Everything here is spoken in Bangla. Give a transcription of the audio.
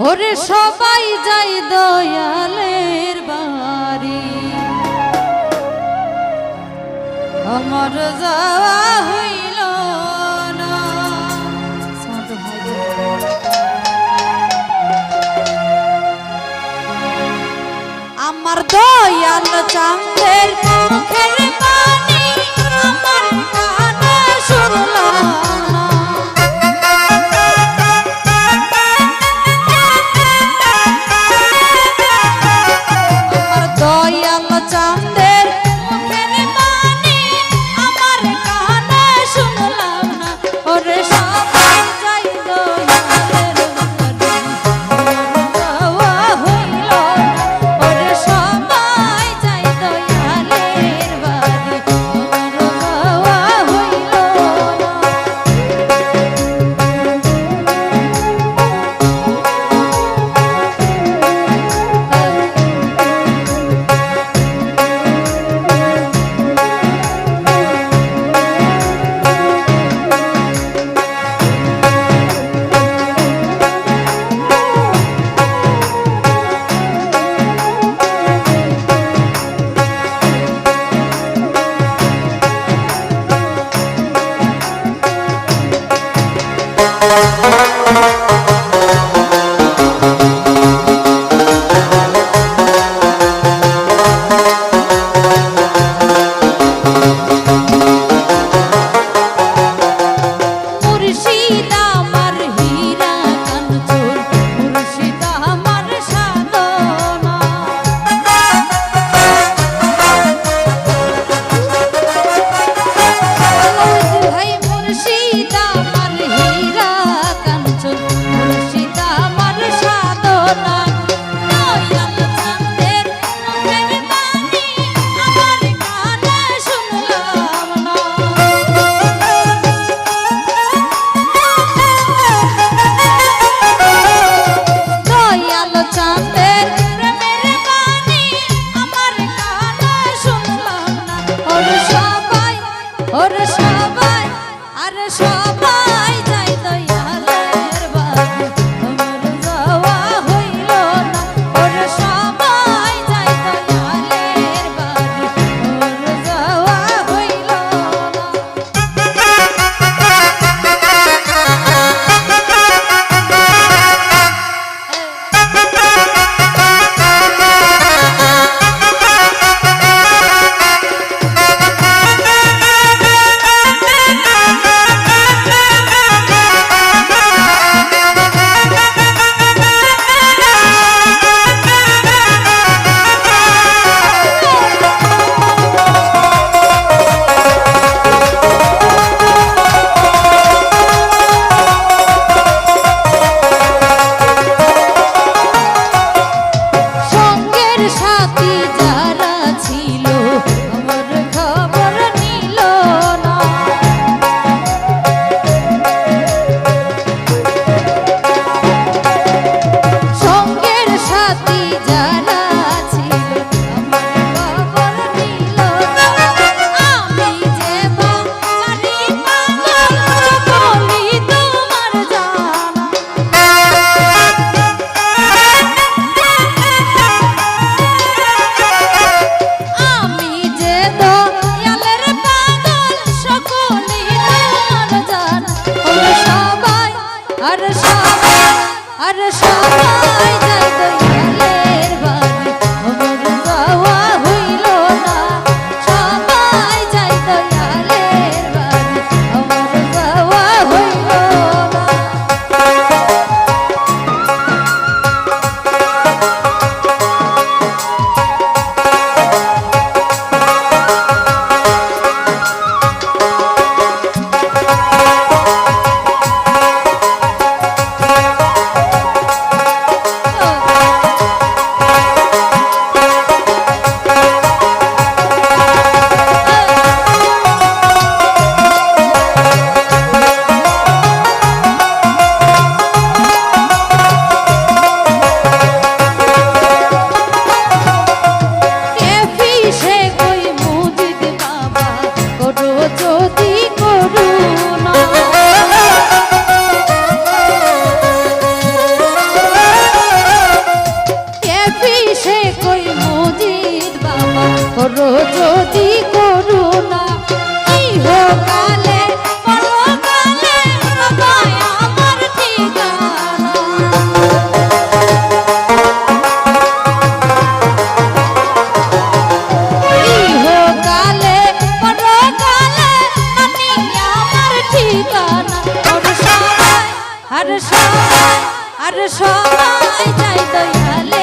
ওরে সবাই যাই দয়ালের বাড়ি, আমার যাওয়া হইল না। আমার দয়াল চাঁদের মুখের বাণী আমার কানে শুনলাম না। আমার দয়াল চাঁদের মুখের বাণী আমার কানে শুনলাম না। ওরে সবাই যাই দয়ালের বাড়ি, আমার যাওয়া হইল না। ওরে সবাই যাই দয়ালের বাড়ি, আমার যাওয়া হইল মুর্শিদ আমার হীরা কাঞ্চন, মুর্শিদ আমার সাধনা। ভাই মুর্শিদ আমার হীরা কাঞ্চন, মুর্শিদ আমার সাধনা। দয়াল চাঁদের মুখের বাণী আমার কানে শুনলাম না। দয়াল চাঁদের প্রেমের বাণী আমার কানে শুনলাম না। ওরে সবাই, ওরে সবাই, আরে সবাই যাই দয়ালের বাড়ি, আমার যাওয়া হইল না। ওরে সবাই যাই দয়ালের বাড়ি, আমার যাওয়া হইল সঙ্গের সাথী যারা ছিল আমার খবর নিল না। সঙ্গের সাথী যারা ছিল আমার খবর নিল না। আমি যে বাঙালি পাগল বলি তোমার জানা। আমি যে দয়ালের পাগল সকলি তোমার জানা। ওরে সবাই, আরে সবাই, আরে সবাই যাই দয়ালের বাড়ি, আমার যাওয়া হইল না। সবাই যাই দয়ালের বাড়ি, আমার যাওয়া হইল না। যদি করুণা ইহকালে পরকালে আমায় আমার ঠিকানা ইহকালে পরকালে আমি আমার ঠিকানা আর সবাই যাই দয়ালে